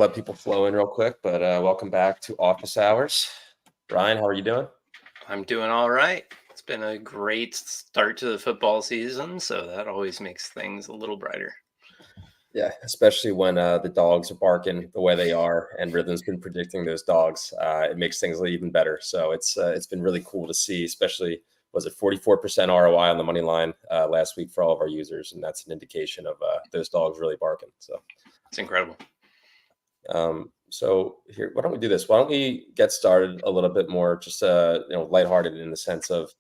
let people flow in real quick, but welcome back to Office Hours. Ryan, how are you doing? I'm doing all right. It's been a great start to the football season, so that always makes things a little brighter. Yeah, especially when the dogs are barking the way they are, and Rhythm's been predicting those dogs. It makes things even better. So it's been really cool to see, especially was it 44% ROI on the money line last week for all of our users, and that's an indication of those dogs really barking. So It's incredible. so here, why don't we do this? Why don't we get started a little bit more, just lighthearted in the sense of,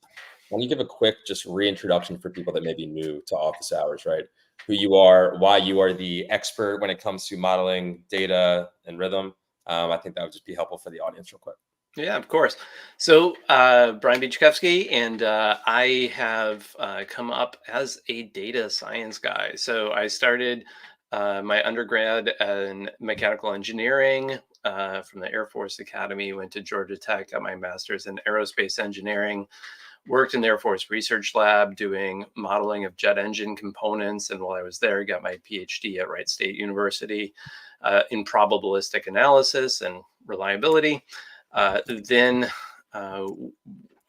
why don't you give a quick just reintroduction for people that may be new to Office Hours, right? Who you are, why you are the expert when it comes to modeling data and Rhythm. I think that would just be helpful for the audience real quick. Yeah, of course. So, Brian Beachkofski, and I have come up as a data science guy. So, I started my undergrad in mechanical engineering from the Air Force Academy, went to Georgia Tech, got my master's in aerospace engineering, worked in the Air Force Research Lab doing modeling of jet engine components. And while I was there, got my PhD at Wright State University in probabilistic analysis and reliability. Then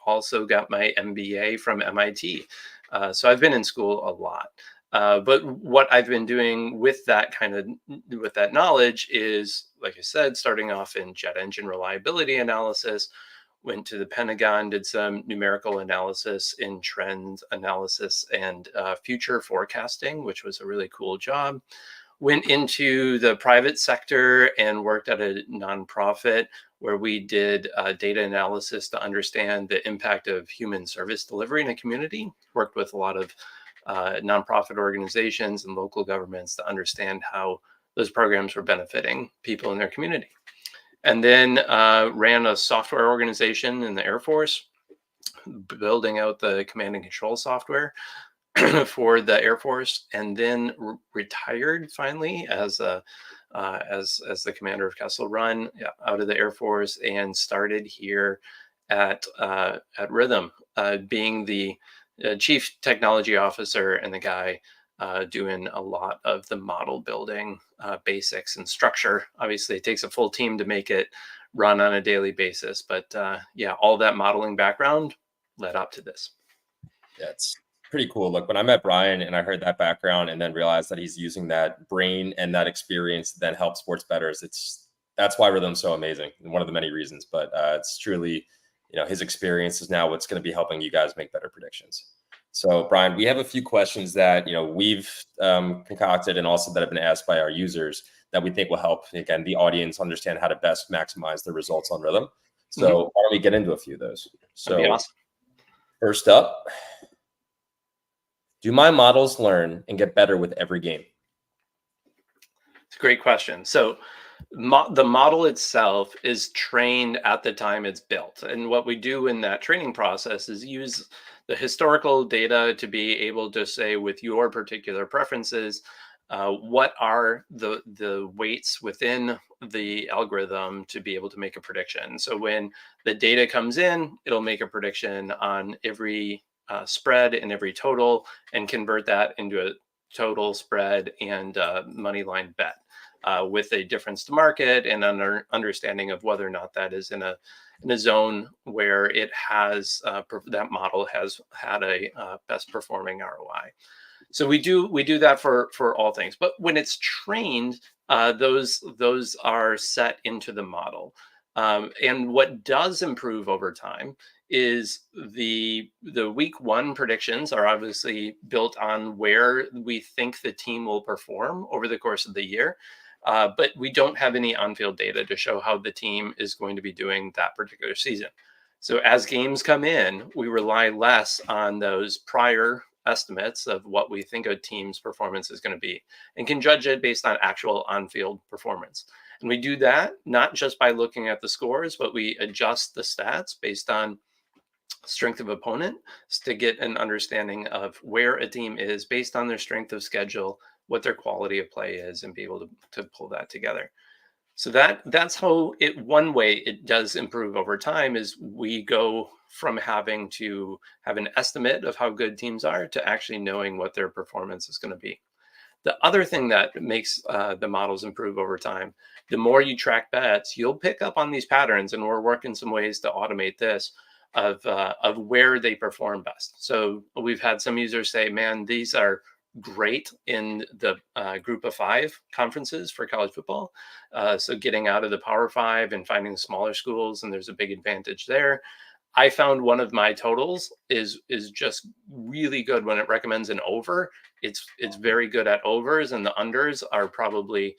also got my MBA from MIT. So I've been in school a lot. But what I've been doing with that with that knowledge is, like I said, starting off in jet engine reliability analysis, went to the Pentagon, did some numerical analysis in trend analysis and future forecasting, which was a really cool job. Went into the private sector and worked at a nonprofit where we did data analysis to understand the impact of human service delivery in a community. Worked with a lot of nonprofit organizations and local governments to understand how those programs were benefiting people in their community. And then ran a software organization in the Air Force, building out the command and control software for the Air Force, and then retired finally as a as the commander of Kessel Run, out of the Air Force, and started here at Rithmm, being the chief technology officer and the guy doing a lot of the model building basics and structure. Obviously, it takes a full team to make it run on a daily basis, but yeah, all that modeling background led up to this. Yeah, it's pretty cool. Look, when I met Brian and I heard that background and then realized that he's using that brain and that experience to then help sports bettors, that's why Rhythm's so amazing, and one of the many reasons. But it's truly, his experience is now what's going to be helping you guys make better predictions. So, Brian, we have a few questions that we've concocted and also that have been asked by our users that we think will help, again, the audience understand how to best maximize the results on Rhythm. So, why don't we get into a few of those? That'd be awesome. First up, do my models learn and get better with every game? It's a great question. So the model itself is trained at the time it's built. And what we do in that training process is use the historical data to be able to say, with your particular preferences, what are the weights within the algorithm to be able to make a prediction. So when the data comes in, it'll make a prediction on every spread and every total and convert that into a total, spread, and money line bet with a difference to market and understanding of whether or not that is in a zone where it has that model has had a best performing ROI. So we do that for all things. But when it's trained, those are set into the model. And what does improve over time is the week one predictions are obviously built on where we think the team will perform over the course of the year. But we don't have any on-field data to show how the team is going to be doing that particular season. So as games come in, we rely less on those prior estimates of what we think a team's performance is going to be and can judge it based on actual on-field performance. And we do that not just by looking at the scores, but we adjust the stats based on strength of opponent to get an understanding of where a team is based on their strength of schedule, what their quality of play is, and be able to pull that together. So that's how one way it does improve over time is we go from having to have an estimate of how good teams are to actually knowing what their performance is going to be. The other thing that makes the models improve over time the more you track bets, you'll pick up on these patterns, and we're working some ways to automate this of where they perform best. So we've had some users say, "Man, these are great in the group of 5 conferences for college football." So getting out of the Power 5 and finding smaller schools, and there's a big advantage there. I found one of my totals is just really good when it recommends an over. It's very good at overs, and the unders are probably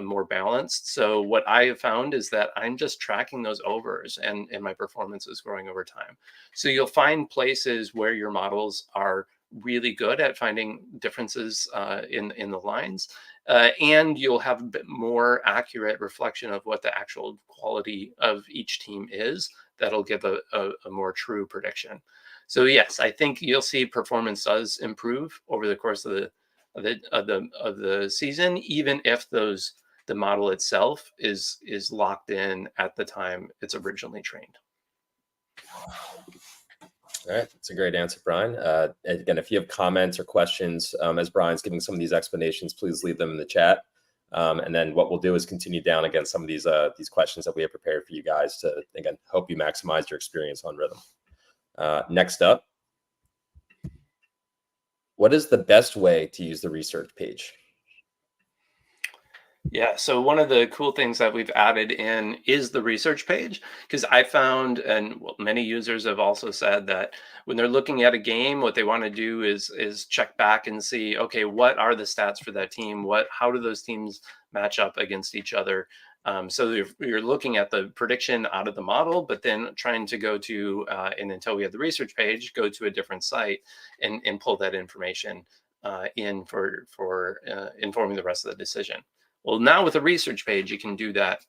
more balanced. So what I have found is that I'm just tracking those overs, and my performance is growing over time. So you'll find places where your models are really good at finding differences in the lines, and you'll have a bit more accurate reflection of what the actual quality of each team is. That'll give a more true prediction. So yes, I think you'll see performance does improve over the course of the season, even if the model itself is locked in at the time it's originally trained. All right, that's a great answer, Brian. Again, if you have comments or questions as Brian's giving some of these explanations, please leave them in the chat. And then what we'll do is continue down against some of these questions that we have prepared for you guys to, again, help you maximize your experience on Rithmm. Next up, what is the best way to use the research page? Yeah, so one of the cool things that we've added in is the research page, because I found, and many users have also said that when they're looking at a game, what they want to do is check back and see, okay, what are the stats for that team? How do those teams match up against each other? So you're looking at the prediction out of the model, but then trying to go to, and until we have the research page, go to a different site and pull that information in for informing the rest of the decision. Well, now with a research page, you can do that.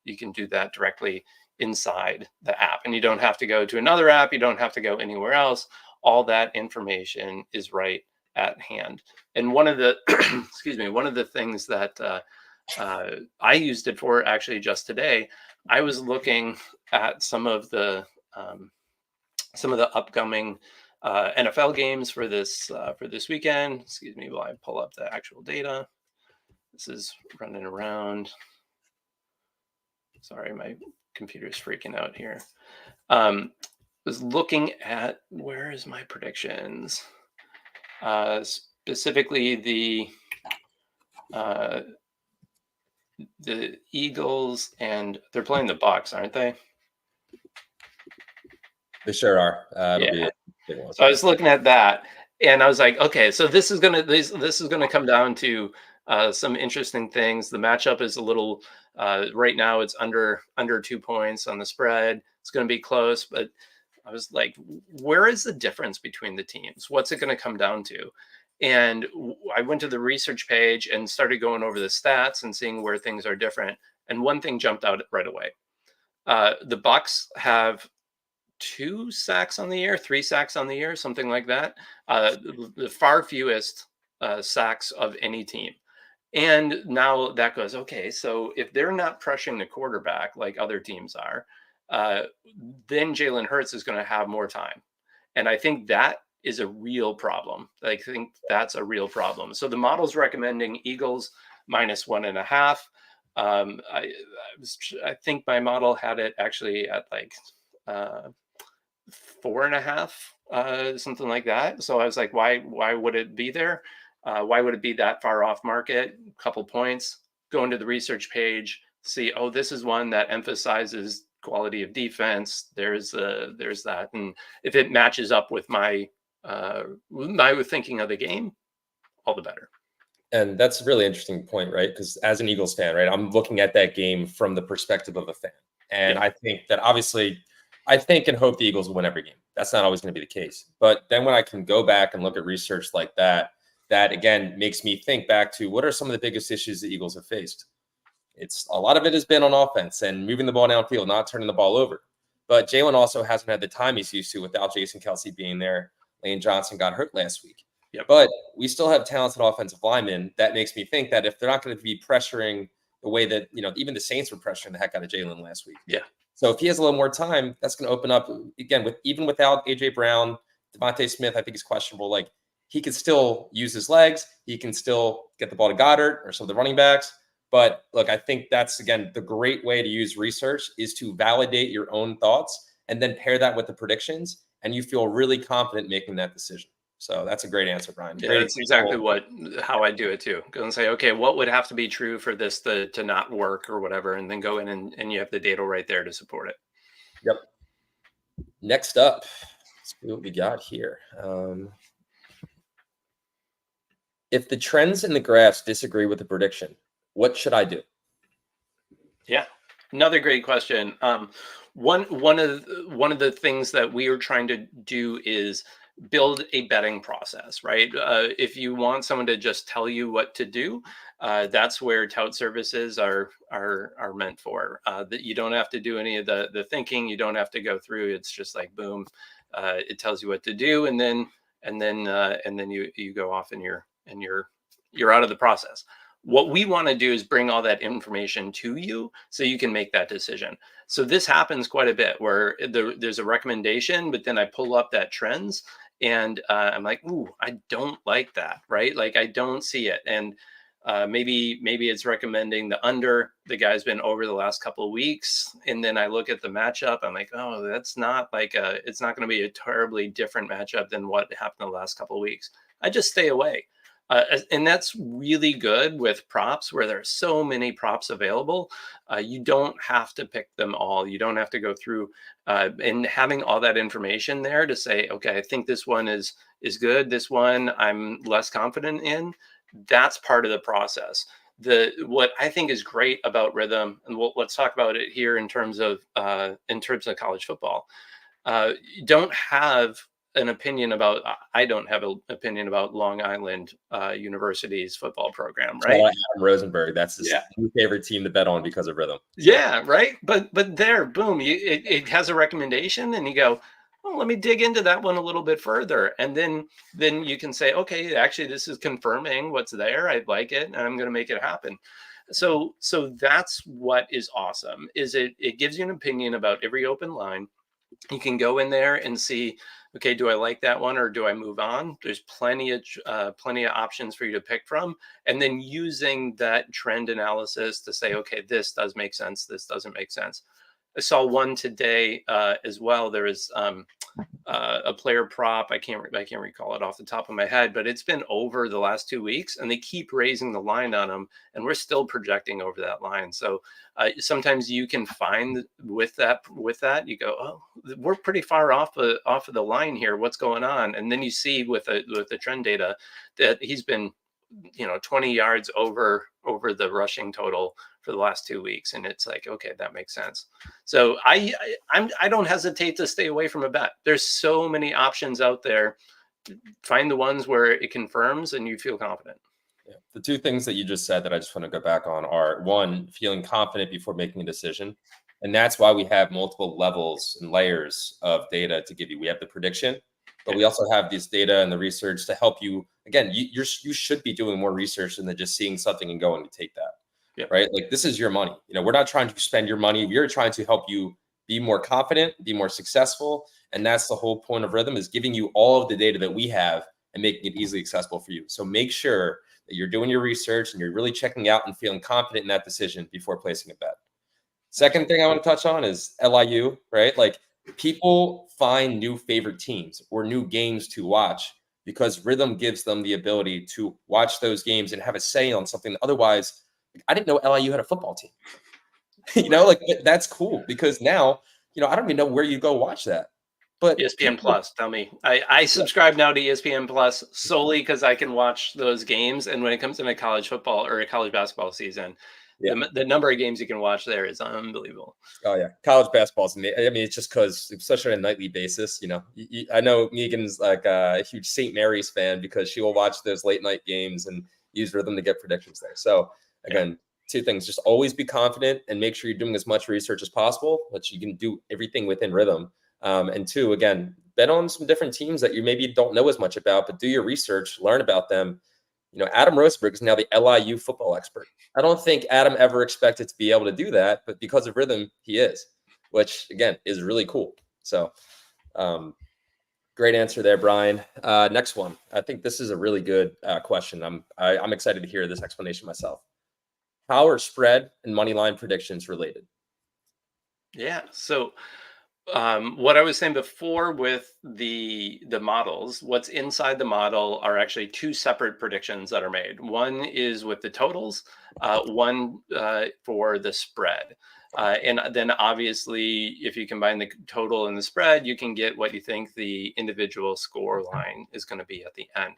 You can do that directly inside the app, and you don't have to go to another app. You don't have to go anywhere else. All that information is right at hand. And one of the excuse me, one of the things that I used it for actually just today, I was looking at some of the upcoming NFL games for this weekend. Excuse me while I pull up the actual data. This is running around. Sorry, my computer's freaking out here. Was looking at, where is my predictions? Specifically the Eagles, and they're playing the Bucks, aren't they? They sure are. Yeah. So I was looking at that, and I was like, okay, so this is gonna come down to some interesting things. The matchup is a little right now. It's under 2 points on the spread. It's going to be close, but I was like, where is the difference between the teams? What's it going to come down to? And I went to the research page and started going over the stats and seeing where things are different. And one thing jumped out right away. The Bucks have 2 sacks on the year, 3 sacks on the year, something like that. The far fewest sacks of any team. And now that goes, okay, so if they're not pressuring the quarterback like other teams are, then Jalen Hurts is going to have more time. And I think that is a real problem. I think that's a real problem. So the model's recommending Eagles -1.5. I think my model had it actually at like 4.5, something like that. So I was like, why would it be there? Why would it be that far off market? Couple points. Go into the research page, see, oh, this is one that emphasizes quality of defense. There's that, and if it matches up with my thinking of the game, all the better. And that's a really interesting point, right? Because as an Eagles fan, right, I'm looking at that game from the perspective of a fan, and yeah. I think that obviously, I think and hope the Eagles will win every game. That's not always going to be the case. But then when I can go back and look at research like that, that again makes me think back to what are some of the biggest issues the Eagles have faced. It's a lot of it has been on offense and moving the ball downfield, not turning the ball over. But Jalen also hasn't had the time he's used to without Jason Kelce being there. Lane Johnson got hurt last week. Yep. But we still have talented offensive linemen. That makes me think that if they're not going to be pressuring the way that, even the Saints were pressuring the heck out of Jalen last week. Yeah. So if he has a little more time, that's going to open up, again, even without A.J. Brown, Devontae Smith, I think is questionable. Like, he can still use his legs. He can still get the ball to Goddard or some of the running backs. But look, I think that's, again, the great way to use research is to validate your own thoughts and then pair that with the predictions, and you feel really confident making that decision. So that's a great answer, Brian. Yeah, Great that's exactly example. how I do it too. Go and say, okay, what would have to be true for this to not work or whatever, and then go in and you have the data right there to support it. Yep. Next up, let's see what we got here. If the trends in the graphs disagree with the prediction, what should I do? Yeah, another great question. One of the things that we are trying to do is build a betting process, right? If you want someone to just tell you what to do, that's where tout services are meant for. That you don't have to do any of the thinking. You don't have to go through. It's just like boom, it tells you what to do, and then you go off and you're out of the process. What we want to do is bring all that information to you so you can make that decision. So this happens quite a bit where there's a recommendation, but then I pull up that trends and I'm like, ooh, I don't like that, right? Like I don't see it. And maybe it's recommending the under. The guy's been over the last couple of weeks, and then I look at the matchup. I'm like, oh, that's not like it's not going to be a terribly different matchup than what happened the last couple of weeks. I just stay away. And that's really good with props where there are so many props available. You don't have to pick them all. You don't have to go through and having all that information there to say, okay, I think this one is good. This one I'm less confident in. That's part of the process. What I think is great about Rithmm, and let's talk about it here in terms of college football. You don't have an opinion about. I don't have an opinion about Long Island University's football program, Shout right? out Adam Rosenberg. That's his Yeah. new favorite team to bet on because of Rithmm. So Yeah, right. But there, boom, it has a recommendation, and you go, oh, let me dig into that one a little bit further, and then you can say, okay, actually, this is confirming what's there. I like it, and I'm going to make it happen. So that's what is awesome. Is it gives you an opinion about every open line. You can go in there and see, okay, do I like that one or do I move on? There's plenty of options for you to pick from, and then using that trend analysis to say, okay, this does make sense, this doesn't make sense. I saw one today as well. There is a player prop. I can't recall it off the top of my head, but it's been over the last 2 weeks, and they keep raising the line on them, and we're still projecting over that line. So sometimes you can find with that you go, oh, we're pretty far off of the line here. What's going on? And then you see with the trend data that he's been 20 yards over the rushing total for the last 2 weeks, and it's like, okay, that makes sense. So I don't hesitate to stay away from a bet. There's so many options out there. Find the ones where it confirms and you feel confident. yeah. The two things that you just said that I just want to go back on are, one, feeling confident before making a decision. And that's why we have multiple levels and layers of data to give you. We have the prediction, but we Yeah. also have this data and the research to help you. Again, you should be doing more research than just seeing something and going to take that. Yeah. Right? Like, this is your money. We're not trying to spend your money. We're trying to help you be more confident, be more successful. And that's the whole point of Rithmm, is giving you all of the data that we have and making it easily accessible for you. So make sure that you're doing your research and you're really checking out and feeling confident in that decision before placing a bet. Second thing I want to touch on is LIU, right? Like, people find new favorite teams or new games to watch because Rithmm gives them the ability to watch those games and have a say on something that otherwise, I didn't know LIU had a football team. Like, that's cool because now, I don't even know where you go watch that. But ESPN people, Plus. Tell me, I subscribe now to ESPN Plus solely because I can watch those games. And when it comes to a college football or a college basketball season, yeah. the number of games you can watch there is unbelievable. Oh yeah, college basketball's amazing. I mean, it's just because, especially on a nightly basis. I know Megan's like a huge St. Mary's fan because she will watch those late night games and use Rithmm to get predictions there. So Yeah. again, two things: just always be confident and make sure you're doing as much research as possible, but you can do everything within Rithmm. And two, again, bet on some different teams that you maybe don't know as much about, but do your research, learn about them. Adam Roseberg is now the LIU football expert. I don't think Adam ever expected to be able to do that, but because of Rithmm, he is, which again is really cool. So, great answer there, Brian. Next one. I think this is a really good question. I'm excited to hear this explanation myself. How are spread and money line predictions related? Yeah. So what I was saying before with the models, what's inside the model are actually two separate predictions that are made. One is with the totals, one for the spread. And then obviously, if you combine the total and the spread, you can get what you think the individual score line is going to be at the end.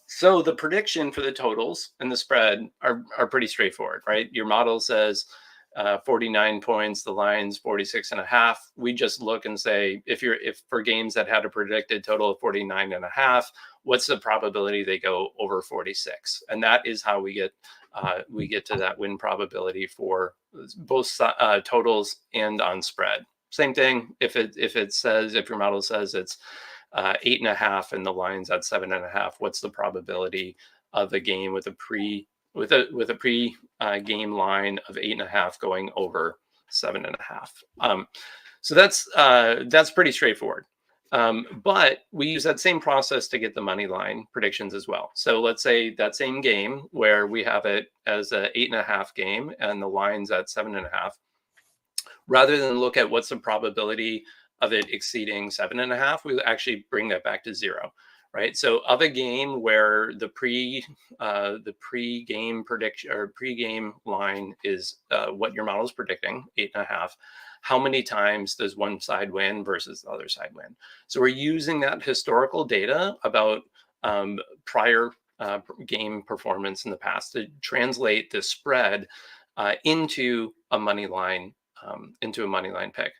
So the prediction for the totals and the spread are pretty straightforward, right? Your model says 49 points, the line's 46 and a half. We just look and say, if for games that had a predicted total of 49 and a half, what's the probability they go over 46? And that is how we get to that win probability for both totals and on spread. Same thing if your model says it's 8.5 and the line's at 7.5, what's the probability of a game with a pre game line of 8.5 going over 7.5? So that's pretty straightforward. But we use that same process to get the money line predictions as well. So let's say that same game where we have it as a 8.5 game and the line's at 7.5. Rather than look at what's the probability of it exceeding 7.5, we actually bring that back to 0, right? So of a game where the pre-game prediction or pre-game line is what your model is predicting, 8.5, how many times does one side win versus the other side win? So we're using that historical data about prior game performance in the past to translate the spread into a money line pick.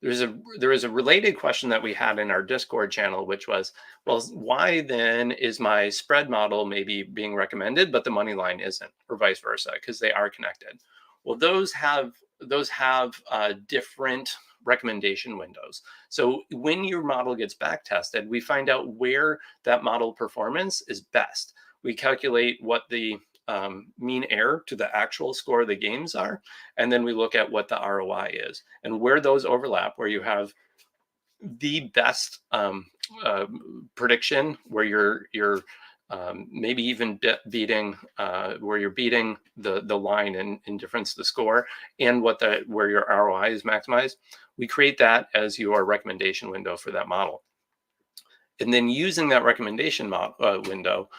There is a related question that we had in our Discord channel, which was, well, why then is my spread model maybe being recommended, but the money line isn't, or vice versa, because they are connected. Well, those have different recommendation windows. So when your model gets back tested, we find out where that model performance is best. We calculate what the mean error to the actual score of the games are, and then we look at what the ROI is and where those overlap, where you have the best prediction, where you're maybe even beating where you're beating the line in difference to the score, and where your ROI is maximized. We create that as your recommendation window for that model, and then using that recommendation window,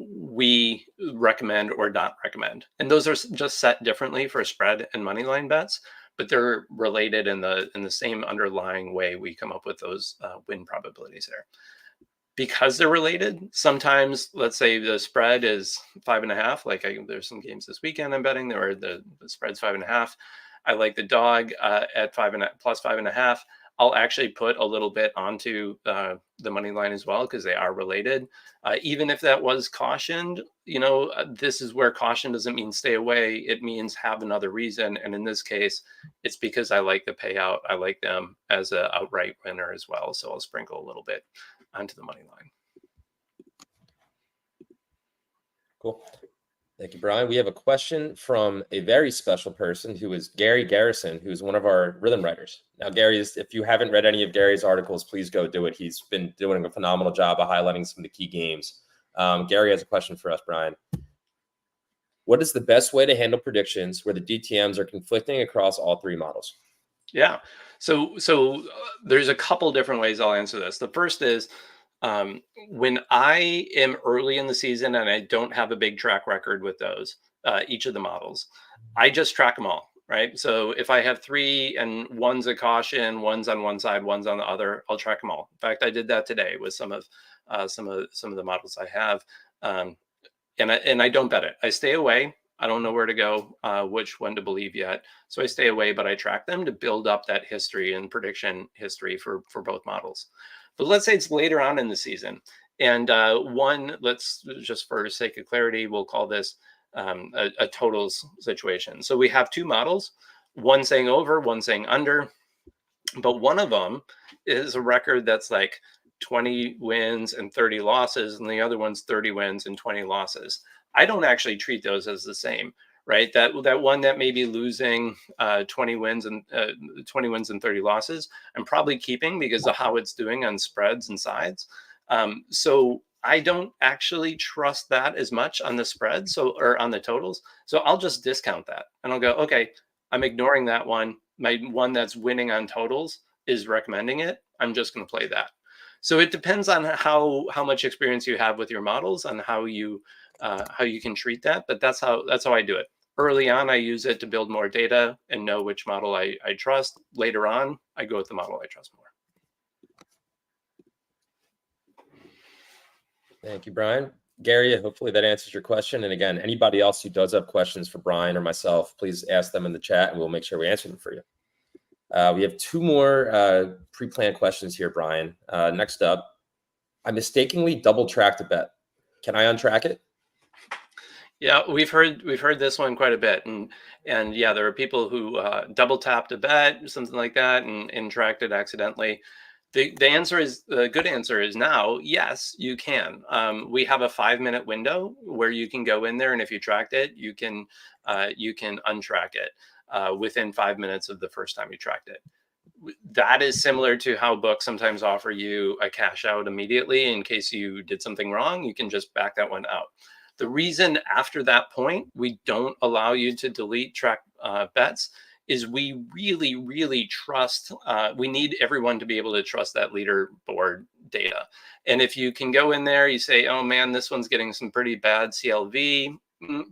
we recommend or not recommend. And those are just set differently for spread and money line bets, but they're related in the same underlying way we come up with those win probabilities there. Because they're related, sometimes, let's say the spread is 5.5. There's some games this weekend I'm betting where the spread's 5.5. I like the dog at plus 5.5. I'll actually put a little bit onto the money line as well, because they are related. Even if that was cautioned, this is where caution doesn't mean stay away. It means have another reason. And in this case, it's because I like the payout. I like them as an outright winner as well. So I'll sprinkle a little bit onto the money line. Cool. Thank you, Brian. We have a question from a very special person who is Gary Garrison, who's one of our rhythm writers. Now, Gary, if you haven't read any of Gary's articles, please go do it. He's been doing a phenomenal job of highlighting some of the key games. Gary has a question for us, Brian. What is the best way to handle predictions where the DTMs are conflicting across all three models? Yeah. So there's a couple different ways I'll answer this. The first is, when I am early in the season and I don't have a big track record with each of the models, I just track them all, right? So if I have 3 and one's a caution, one's on one side, one's on the other, I'll track them all. In fact, I did that today with some of the models I have, and I don't bet it. I stay away. I don't know where to go, which one to believe yet. So I stay away, but I track them to build up that history and prediction history for both models. But let's say it's later on in the season, and let's just for sake of clarity, we'll call this a totals situation. So we have 2 models, one saying over, one saying under, but one of them is a record that's like 20 wins and 30 losses, and the other one's 30 wins and 20 losses. I don't actually treat those as the same, right? That one that may be losing 20 wins and 30 losses, I'm probably keeping because of how it's doing on spreads and sides. So I don't actually trust that as much on the spread, so or on the totals. So I'll just discount that and I'll go, okay, I'm ignoring that one. My one that's winning on totals is recommending it. I'm just going to play that. So it depends on how much experience you have with your models and how you can treat that. But that's how I do it. Early on, I use it to build more data and know which model I trust. Later on, I go with the model I trust more. Thank you, Brian. Gary, hopefully that answers your question. And again, anybody else who does have questions for Brian or myself, please ask them in the chat and we'll make sure we answer them for you. We have two more pre-planned questions here, Brian. Next up, I mistakenly double tracked a bet. Can I untrack it? Yeah, we've heard this one quite a bit, and yeah, there are people who double tapped a bet, something like that, and tracked it accidentally. The good answer is now yes, you can. We have a 5 minute window where you can go in there, and if you tracked it, you can untrack it within 5 minutes of the first time you tracked it. That is similar to how books sometimes offer you a cash out immediately in case you did something wrong. You can just back that one out. The reason after that point we don't allow you to delete track bets is we really, really trust. We need everyone to be able to trust that leaderboard data. And if you can go in there, you say, "Oh man, this one's getting some pretty bad CLV,"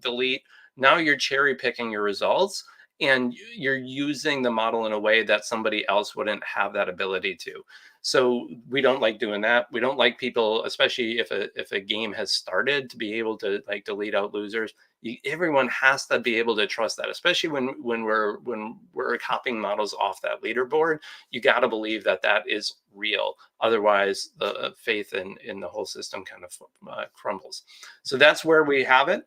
delete. Now you're cherry picking your results and you're using the model in a way that somebody else wouldn't have that ability to. So we don't like doing that. We don't like people, especially if a game has started, to be able to like delete out losers. Everyone has to be able to trust that, especially when we're copying models off that leaderboard. You got to believe that that is real. Otherwise, the faith in the whole system kind of crumbles. So that's where we have it.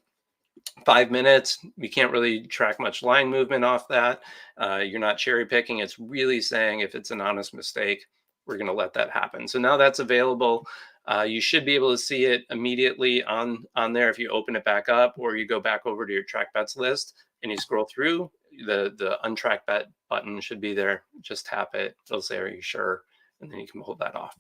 5 minutes, you can't really track much line movement off that. You're not cherry picking. It's really saying if it's an honest mistake, we're going to let that happen. So now that's available. You should be able to see it immediately on there if you open it back up, or you go back over to your track bets list and you scroll through. The untrack bet button should be there. Just tap it. It'll say, "Are you sure?" And then you can hold that off.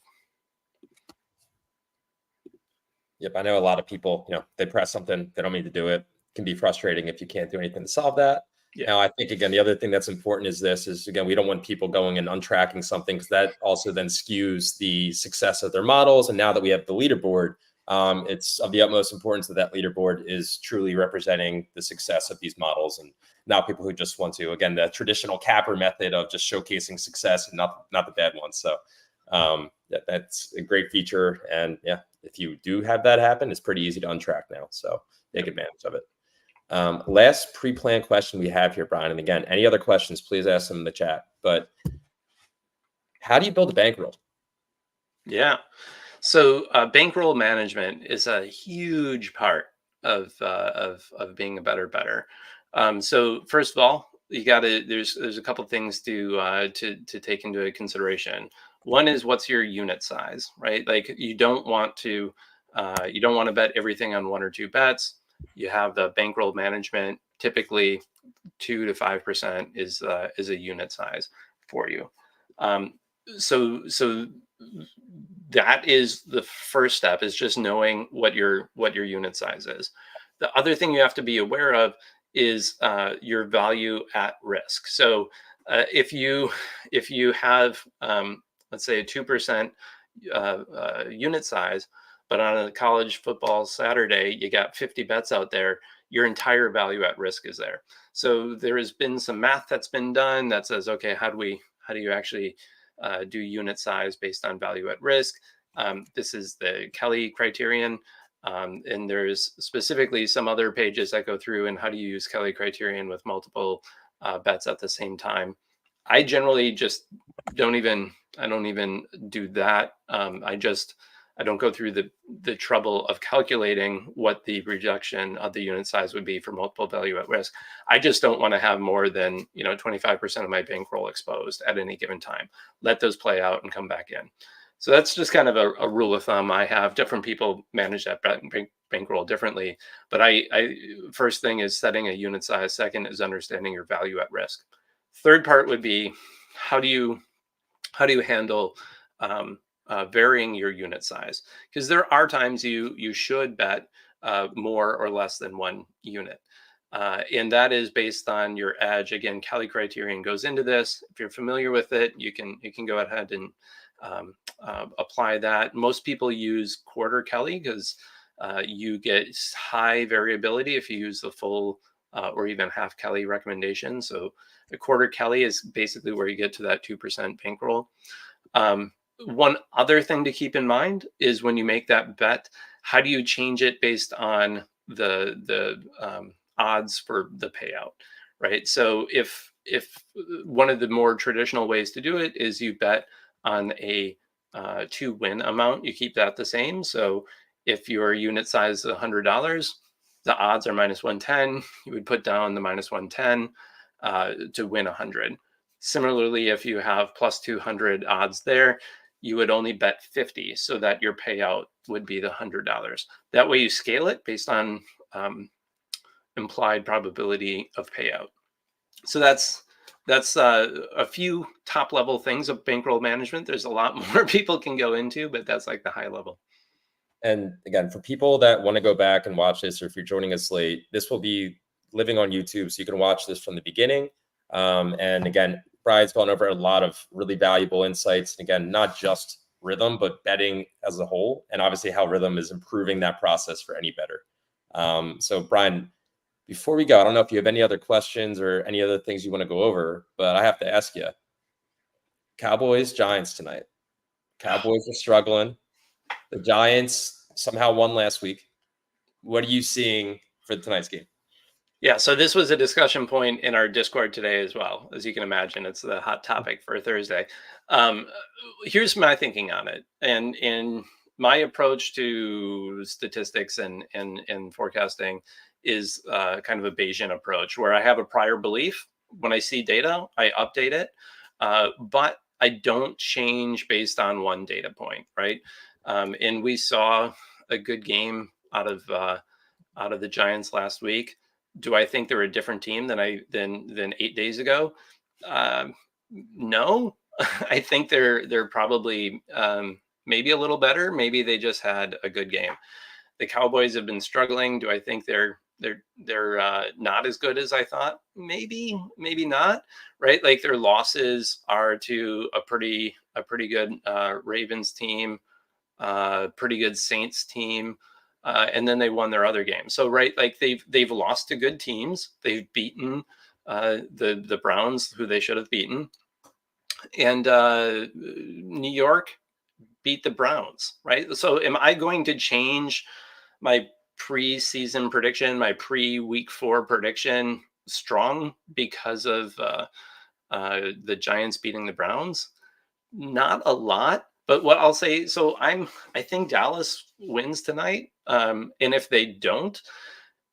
Yep, I know a lot of people, they press something, they don't mean to do it. It can be frustrating if you can't do anything to solve that. Yeah. Now, I think, again, the other thing that's important is, again, we don't want people going and untracking something because that also then skews the success of their models. And now that we have the leaderboard, it's of the utmost importance that that leaderboard is truly representing the success of these models and not people who just want to, again, the traditional capper method of just showcasing success and not the bad ones. So that's a great feature. And yeah, if you do have that happen, it's pretty easy to untrack now. So take advantage of it. Last pre-planned question we have here, Brian. And again, any other questions, please ask them in the chat. But how do you build a bankroll? Yeah. So bankroll management is a huge part of being a better. So first of all, you got to there's a couple things to take into consideration. One is what's your unit size, right? Like you don't want to bet everything on one or two bets. You have the bankroll management. Typically, 2 to 5% is a unit size for you. Um, so that is the first step, is just knowing what your unit size is. The other thing you have to be aware of is your value at risk. So if you have let's say a 2% unit size, but on a college football Saturday you got 50 bets out there, your entire value at risk is there. So there has been some math that's been done that says, okay, how do you actually do unit size based on value at risk? This is the Kelly criterion. And there's specifically some other pages that go through and how do you use Kelly criterion with multiple bets at the same time. I generally just I don't even do that. I don't go through the trouble of calculating what the reduction of the unit size would be for multiple value at risk. I just don't want to have more than 25% of my bankroll exposed at any given time. Let those play out and come back in. So that's just kind of a rule of thumb. I have different people manage that bankroll differently, but I first thing is setting a unit size. Second is understanding your value at risk. Third part would be how do you handle varying your unit size, because there are times you should bet more or less than 1 unit. And that is based on your edge. Again, Kelly criterion goes into this. If you're familiar with it, you can go ahead and apply that. Most people use quarter Kelly because you get high variability if you use the full or even half Kelly recommendation. So a quarter Kelly is basically where you get to that 2% bankroll. One other thing to keep in mind is when you make that bet, how do you change it based on the odds for the payout, right? So if one of the more traditional ways to do it is you bet on a to win amount, you keep that the same. So if your unit size is $100, the odds are -110. You would put down the -110 to win 100. Similarly, if you have +200 odds there, you would only bet 50 so that your payout would be the $100. That way you scale it based on implied probability of payout. So that's a few top level things of bankroll management. There's a lot more people can go into, but that's like the high level. And again, for people that want to go back and watch this, or if you're joining us late, this will be living on YouTube, so you can watch this from the beginning. And again, Brian's gone over a lot of really valuable insights. And again, not just Rithmm, but betting as a whole, and obviously how Rithmm is improving that process for any bettor. So Brian, before we go, I don't know if you have any other questions or any other things you want to go over, but I have to ask you, Cowboys, Giants tonight. Cowboys are struggling. The Giants somehow won last week. What are you seeing for tonight's game? Yeah, so this was a discussion point in our Discord today as well. As you can imagine, it's the hot topic for Thursday. Here's my thinking on it, and in my approach to statistics and forecasting is kind of a Bayesian approach, where I have a prior belief. When I see data, I update it, but I don't change based on one data point, right? And we saw a good game out of the Giants last week. Do I think they're a different team than 8 days ago? No, I think they're probably maybe a little better. Maybe they just had a good game. The Cowboys have been struggling. Do I think they're not as good as I thought? Maybe not. Right? Like their losses are to a pretty good Ravens team, pretty good Saints team. And then they won their other games. So right, like they've lost to good teams. They've beaten the Browns, who they should have beaten, and New York beat the Browns. Right. So am I going to change my preseason prediction, my pre-week 4 prediction, strong because of the Giants beating the Browns? Not a lot. But what I'll say, so I think Dallas wins tonight. And if they don't,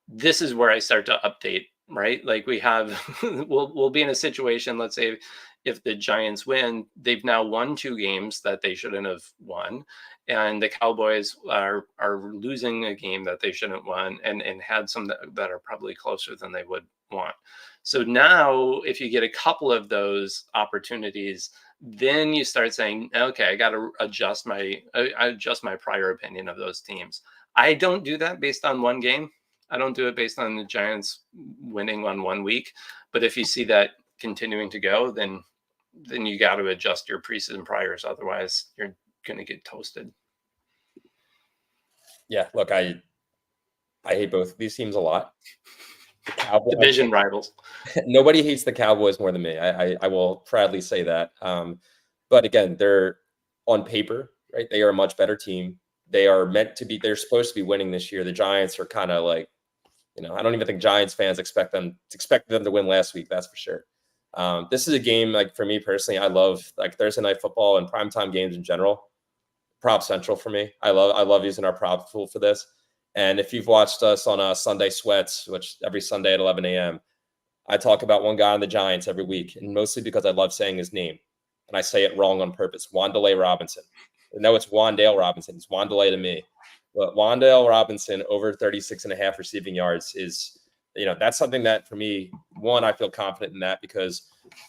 this is where I start to update, right? Like we have, we'll be in a situation, let's say if the Giants win, they've now won 2 games that they shouldn't have won. And the Cowboys are losing a game that they shouldn't won and had some that are probably closer than they would want. So now if you get a couple of those opportunities, then you start saying, okay, I got to adjust my prior opinion of those teams. I don't do that based on one game. I don't do it based on the Giants winning on 1 week. But if you see that continuing to go, then you got to adjust your preseason priors. Otherwise, you're going to get toasted. Yeah, look, I hate both of these teams a lot. Division rivals. Nobody hates the Cowboys more than me. I will proudly say that. But again, they're on paper, right? They are a much better team. They are meant to be. They're supposed to be winning this year. The Giants are kind of like, I don't even think Giants fans expect them to win last week. That's for sure. This is a game, like for me personally, I love like Thursday night football and primetime games in general. Prop Central for me. I love using our prop tool for this. And if you've watched us on Sunday Sweats, which every Sunday at 11 a.m., I talk about one guy on the Giants every week, and mostly because I love saying his name. And I say it wrong on purpose. Wan'Dale Robinson. No, it's Wan'Dale Robinson. It's Wan'Dale to me. But Wan'Dale Robinson over 36.5 receiving yards is, that's something that for me, one, I feel confident in that because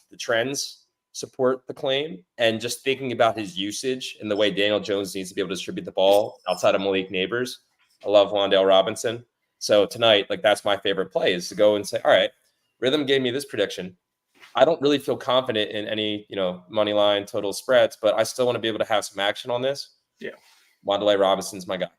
the trends support the claim. And just thinking about his usage and the way Daniel Jones needs to be able to distribute the ball outside of Malik Neighbors. I love Wan'Dale Robinson. So tonight, like, that's my favorite play, is to go and say, all right, Rithmm gave me this prediction. I don't really feel confident in any, money line total spreads, but I still want to be able to have some action on this. Yeah. Wan'Dale Robinson's my guy.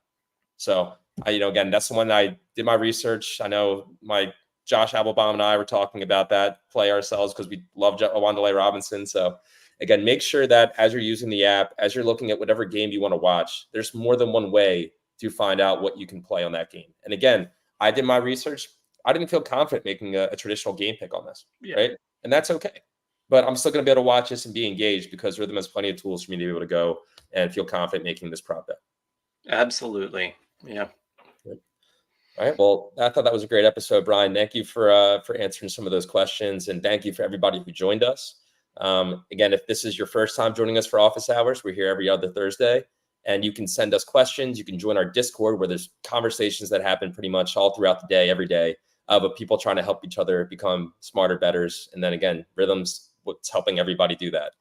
So again, that's the one I did my research. I know my Josh Applebaum and I were talking about that play ourselves because we love Wan'Dale Robinson. So again, make sure that as you're using the app, as you're looking at whatever game you want to watch, there's more than one way to find out what you can play on that game. And again, I did my research. I didn't feel confident making a traditional game pick on this, right? And that's okay. But I'm still going to be able to watch this and be engaged because Rithmm has plenty of tools for me to be able to go and feel confident making this prop bet. Absolutely. Yeah. All right. Well, I thought that was a great episode, Brian. Thank you for answering some of those questions, and thank you for everybody who joined us. Again, if this is your first time joining us for Office Hours, we're here every other Thursday, and you can send us questions. You can join our Discord, where there's conversations that happen pretty much all throughout the day, every day, of people trying to help each other become smarter bettors. And then again, Rithmm's what's helping everybody do that.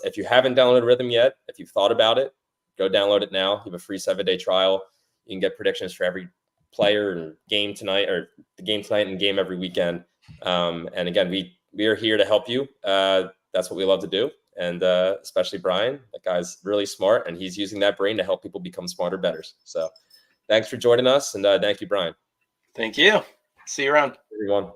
If you haven't downloaded Rithmm yet, if you've thought about it, go download it now. You have a free 7-day trial. You can get predictions for every player and game tonight, or the game tonight and game every weekend. And again, we are here to help you. That's what we love to do. And especially Brian, that guy's really smart, and he's using that brain to help people become smarter bettors. So thanks for joining us. And thank you, Brian. Thank you. See you around. Everyone.